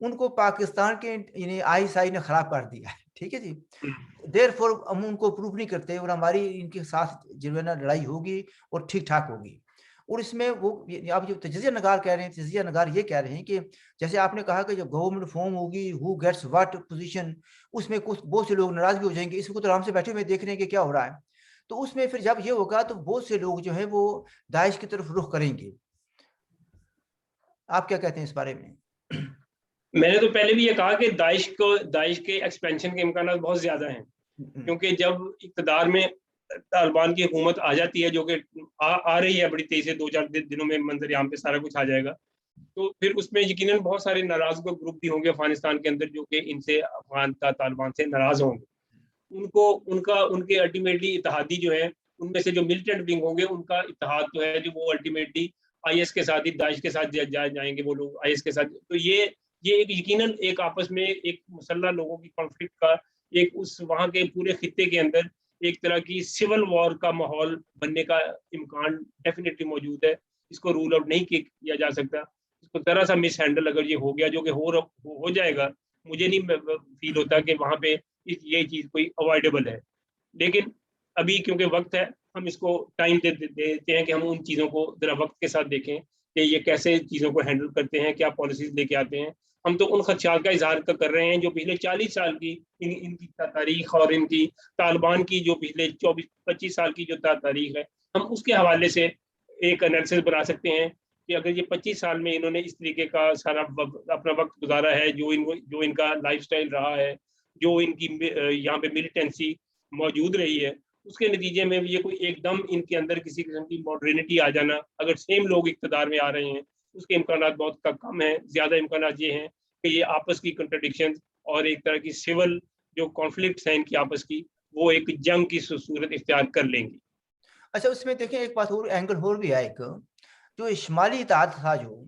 उनको पाकिस्तान के यानी आईएसआई ने खराब कर दिया है, ठीक है जी। देयरफॉर हम उनको अप्रूव नहीं करते और हमारी इनके साथ जो है ना लड़ाई होगी और ठीक-ठाक होगी। और इसमें वो आप जो तजिज़िया नगार कह रहे हैं, तजिज़िया नगार ये कह रहे हैं कि जैसे आपने कहा कि जब गवर्नमेंट फॉर्म होगी, हू गेट्स व्हाट पोज़ीशन, उसमें कुछ बहुत से लोग नाराज़ भी हो जाएँगे, इसको तो आराम से बैठे हुए देख रहे हैं कि क्या हो रहा है। तो उसमें फिर जब ये होगा तो बहुत से लोग जो हैं वो दाइश की तरफ रुख करेंगे। आप क्या कहते हैं इस बारे में? मैंने तो पहले भी ये कहा कि दाइश के एक्सपेंशन के इम्कानात बहुत ज़्यादा हैं, क्योंकि जब इक़्तिदार में तालिबान की हुकूमत आ जाती है, जो कि आ रही है बड़ी तेज़ी से, 2-4 दिनों में मंज़र-ए-आम पे सारा कुछ आ जाएगा, तो फिर उसमें यकीनन बहुत सारे नाराज़ ग्रुप भी होंगे अफ़गानिस्तान के अंदर, जो कि इनसे तालिबान से नाराज़ होंगे। उनके अल्टीमेटली इत्तेहादी जो है, उनमें से जो मिलिटेंट विंग होंगे, उनका इत्तेहाद तो है जो वो अल्टीमेटली आईएस के साथ ही, दाइश के साथ जाएंगे वो लोग आईएस के साथ। तो ये एक यकीनन एक आपस में एक मुसल्लह लोगों की कॉन्फ्लिक्ट का एक उस वहाँ के पूरे खित्ते के अंदर एक तरह की सिविल वॉर का माहौल बनने का इम्कान डेफिनेटली मौजूद है। इसको रूल आउट नहीं किया जा सकता। इसको ज़रा सा मिस हैंडल अगर ये हो गया, जो कि हो जाएगा, मुझे नहीं फील होता कि वहाँ पे ये चीज़ कोई अवॉइडेबल है। लेकिन अभी क्योंकि वक्त है, हम इसको टाइम देते हैं कि हम उन चीज़ों को ज़रा वक्त के साथ देखें कि ये कैसे चीज़ों को हैंडल करते हैं, क्या पॉलिसीज़ लेके आते हैं। हम तो उन खदशात का इज़हार कर रहे हैं जो पिछले 40 साल की इनकी तारीख और इनकी तालिबान की जो पिछले 24-25 साल की जो तारीख है, हम उसके हवाले से एक एनालिसिस बना सकते हैं कि अगर ये 25 साल में इन्होंने इस तरीके का सारा अपना वक्त गुजारा है, जो इनका लाइफस्टाइल रहा है, जो इनकी यहाँ पे मिलिटेंसी मौजूद रही है, उसके नतीजे में भी ये कोई एकदम इनके अंदर किसी किस्म की मॉडर्निटी आ जाना, अगर सेम लोग इक़्तिदार में आ रहे हैं, उसके इम्कानात बहुत कम हैं। ज़्यादा इम्कानात ये हैं कि ये आपस की कंट्रडिक्शंस और एक तरह की सिविल जो कॉन्फ्लिक्ट्स हैं इनकी आपस की, वो एक जंग की सूरत इख्तियार कर लेंगी। अच्छा, उसमें देखें एक बात और एंगल और भी है एक, जो शुमाली इत्तेहाद था जो,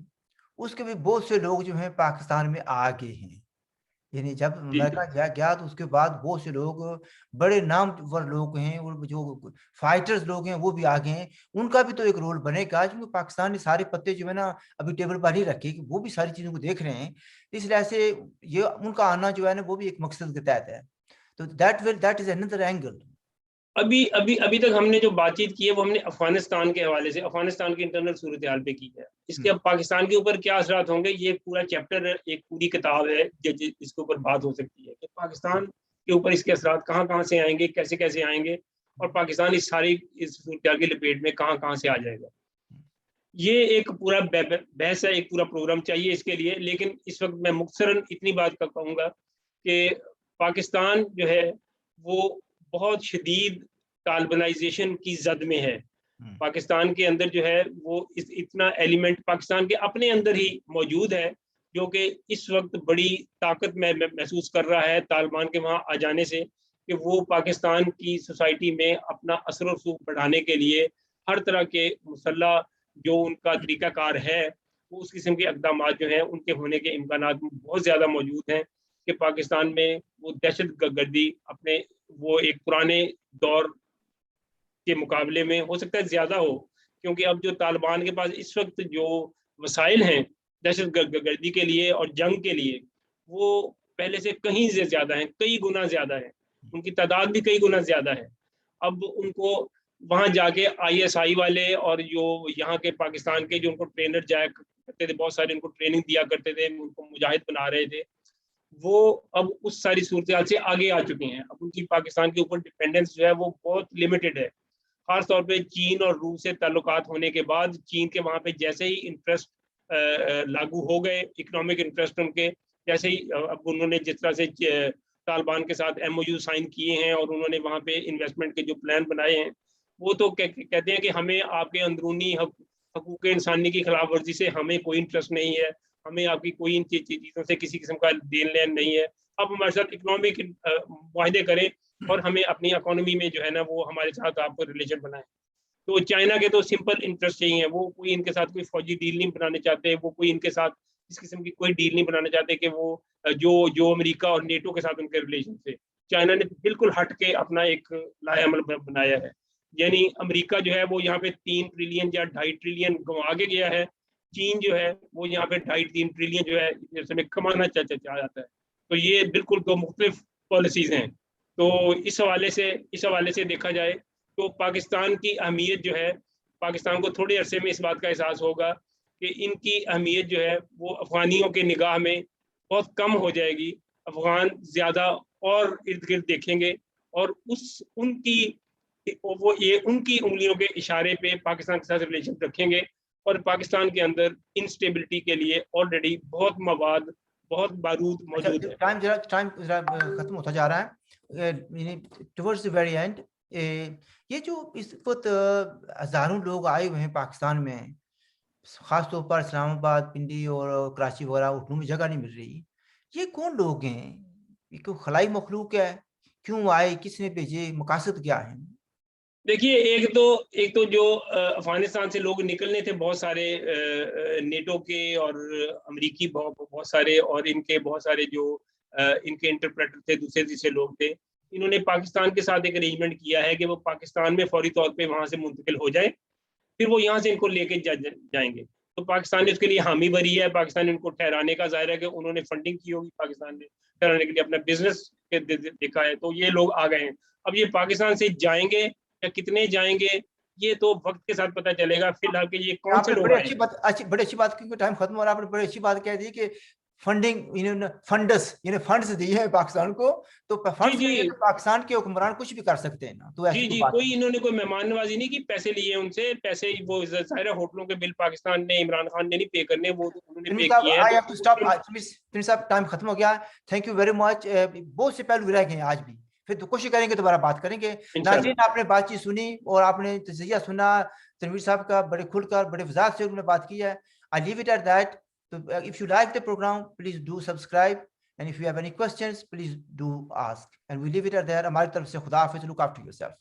उसके भी बहुत से लोग जो हैं पाकिस्तान में आ गए हैं। यानी जब जी, अमेरिका गया तो उसके बाद बहुत से लोग, बड़े नामवर लोग हैं और जो फाइटर्स लोग हैं वो भी आ गए हैं। उनका भी तो एक रोल बनेगा, क्योंकि पाकिस्तान ने सारे पत्ते जो है ना अभी टेबल पर ही रखे कि वो भी सारी चीज़ों को देख रहे हैं। इस लिहाज से ये उनका आना जो है ना वो भी एक मकसद के तहत है। तो दैट इज़ अनदर एंगल। अभी तक हमने जो बातचीत की है वो हमने अफगानिस्तान के हवाले से, अफगानिस्तान की इंटरनल सूरत हाल पे की है। इसके अब पाकिस्तान के ऊपर क्या असरात होंगे, ये एक पूरा चैप्टर है, एक पूरी किताब है जिसके ऊपर बात हो सकती है कि पाकिस्तान के ऊपर इसके असरात कहाँ कहाँ से आएंगे, कैसे कैसे आएंगे, और पाकिस्तान इस सूरत हाल की लपेट में कहाँ कहाँ से आ जाएगा। ये एक पूरा बहस है, एक पूरा प्रोग्राम चाहिए इसके लिए। लेकिन इस वक्त मैं मुख्तसरन इतनी बात कहूँगा कि पाकिस्तान जो है वो बहुत शदीद तालिबानाइजेशन की जद में है। पाकिस्तान के अंदर जो है वो इतना एलिमेंट पाकिस्तान के अपने अंदर ही मौजूद है, जो कि इस वक्त बड़ी ताकत में महसूस कर रहा है तालिबान के वहाँ आ जाने से, कि वो पाकिस्तान की सोसाइटी में अपना असर और रसूख बढ़ाने के लिए हर तरह के मुसल्ला जो उनका तरीक़ाकार है, वो उस किस्म के इक़दामात जो हैं उनके होने के इम्कानात बहुत ज़्यादा मौजूद हैं कि पाकिस्तान में वो दहशत गर्दी अपने वो एक पुराने दौर के मुकाबले में हो सकता है ज़्यादा हो, क्योंकि अब जो तालिबान के पास इस वक्त जो वसाइल हैं दहशत गर्दी के लिए और जंग के लिए, वो पहले से कहीं से ज़्यादा हैं, कई गुना ज़्यादा है। उनकी तादाद भी कई गुना ज़्यादा है। अब उनको वहाँ जाके आईएसआई वाले और जो यहाँ के पाकिस्तान के जो उनको ट्रेनर जाया करते थे, बहुत सारे उनको ट्रेनिंग दिया करते थे, उनको मुजाहिद बना रहे थे, वो अब उस सारी सूरत से आगे आ चुके हैं। अब उनकी पाकिस्तान के ऊपर डिपेंडेंस जो है वो बहुत लिमिटेड है। खास तौर पे चीन और रूस से ताल्लुकात होने के बाद चीन के वहाँ पे जैसे ही इंटरेस्ट लागू हो गए, इकोनॉमिक इंटरेस्ट उनके, जैसे ही अब उन्होंने जिस तरह से तालिबान के साथ एमओयू साइन किए हैं और उन्होंने वहाँ पे इन्वेस्टमेंट के जो प्लान बनाए हैं, वो तो कहते हैं कि हमें आपके अंदरूनी हकूक़ इंसानी की खिलाफ वर्जी से हमें कोई इंटरेस्ट नहीं है, हमें आपकी कोई इन चीज़ों से किसी किस्म का देन लेन नहीं है। आप हमारे साथ इकोनॉमिक मुआहदे करें और हमें अपनी इकोनॉमी में जो है ना वो हमारे साथ आप रिलेशन बनाएं। तो चाइना के तो सिंपल इंटरेस्ट चाहिए, वो कोई इनके साथ कोई फौजी डील नहीं बनाने चाहते, वो कोई इनके साथ اس قسم کی کوئی ڈیل نہیں بنانا چاہتے کہ وہ جو امریکہ اور نیٹو کے ساتھ ان کے ریلیشن سے چائنا نے بالکل ہٹ کے اپنا ایک لائے عمل بنایا ہے. یعنی امریکہ جو ہے وہ یہاں پہ 3 ٹریلین یا 2.5 ٹریلین گنوا کے گیا ہے. چین جو ہے وہ یہاں پہ 2.5-3 ٹریلین جو ہے اس میں کمانا چاہ جاتا ہے. تو یہ بالکل دو مختلف پالیسیز ہیں. تو اس حوالے سے دیکھا جائے تو پاکستان کی اہمیت جو ہے, پاکستان کو تھوڑے عرصے میں اس بات کا احساس ہوگا کہ ان کی اہمیت جو ہے وہ افغانیوں کے نگاہ میں بہت کم ہو جائے گی. افغان زیادہ اور ارد گرد دیکھیں گے اور ان کی انگلیوں کے اشارے پہ پاکستان کے ساتھ ریلیشن رکھیں گے, اور پاکستان کے اندر انسٹیبلٹی کے لیے آلریڈی بہت مواد, بہت بارود موجود ہے. ٹائم ختم ہوتا جا رہا ہے. ٹورڈز دی ویری اینڈ, یہ جو اس وقت ہزاروں لوگ آئے ہوئے ہیں پاکستان میں, خاص طور پر اسلام آباد, پنڈی اور کراچی وغیرہ اٹھنے میں جگہ نہیں مل رہی, یہ کون لوگ ہیں؟ یہ کوئی خلائی مخلوق ہے؟ کیوں آئے؟ کس نے بھیجے؟ مقاصد کیا ہیں؟ دیکھیے, ایک تو جو افغانستان سے لوگ نکلنے تھے بہت سارے نیٹو کے اور امریکی بہت سارے, اور ان کے بہت سارے جو ان کے انٹرپریٹر تھے, دوسرے لوگ تھے, انہوں نے پاکستان کے ساتھ ایک ارینجمنٹ کیا ہے کہ وہ پاکستان میں فوری طور پہ وہاں سے منتقل ہو جائے, پھر وہ یہاں سے ان کو لے کے جائیں گے. تو پاکستان نے اس کے لیے حامی بھری ہے. پاکستان نے ان کو ٹھہرانے کا ظاہر ہے کہ انہوں نے فنڈنگ کی ہوگی, پاکستان نے ٹھہرانے کے لیے اپنا بزنس دیکھا ہے. تو یہ لوگ آ گئے ہیں. اب یہ پاکستان سے جائیں گے یا کتنے جائیں گے یہ تو وقت کے ساتھ پتہ چلے گا. فی الحال کہ یہ کون سے لوگ آئے ہیں. بڑی اچھی بات, کیونکہ ٹائم ختم ہو رہا ہے, آپ نے بڑی اچھی بات کہہ دی کہ فنڈنگ, فنڈز دیے ہیں پاکستان کو, تو پاکستان کے حکمران کچھ بھی کر سکتے ہیں نا. تو جی کوئی انہوں نے کوئی مہمان نوازی نہیں کی, پیسے لیے ان سے, پیسے وہ ظاہر ہے ہوٹلوں کے بل پاکستان نے, عمران خان نے نہیں پے کرنے, وہ انہوں نے پے کیے ہیں. صاحب ٹائم ختم ہو گیا. Thank you very much. بہت سے پہلو رہ گئے ہیں آج بھی, پھر تو کوشش کریں گے دوبارہ بات کریں گے. ناظرین, آپ نے بات چیت سنی اور آپ نے تجزیہ سنا تنویر صاحب کا, بڑے کھل کر بڑے وضاحت سے انہوں نے بات کی ہے. I leave it at that. So, if you like the program, please do subscribe. And if you have any questions, please do ask. And we leave it at that. ہماری طرف سے خدا حافظ. Look after yourself.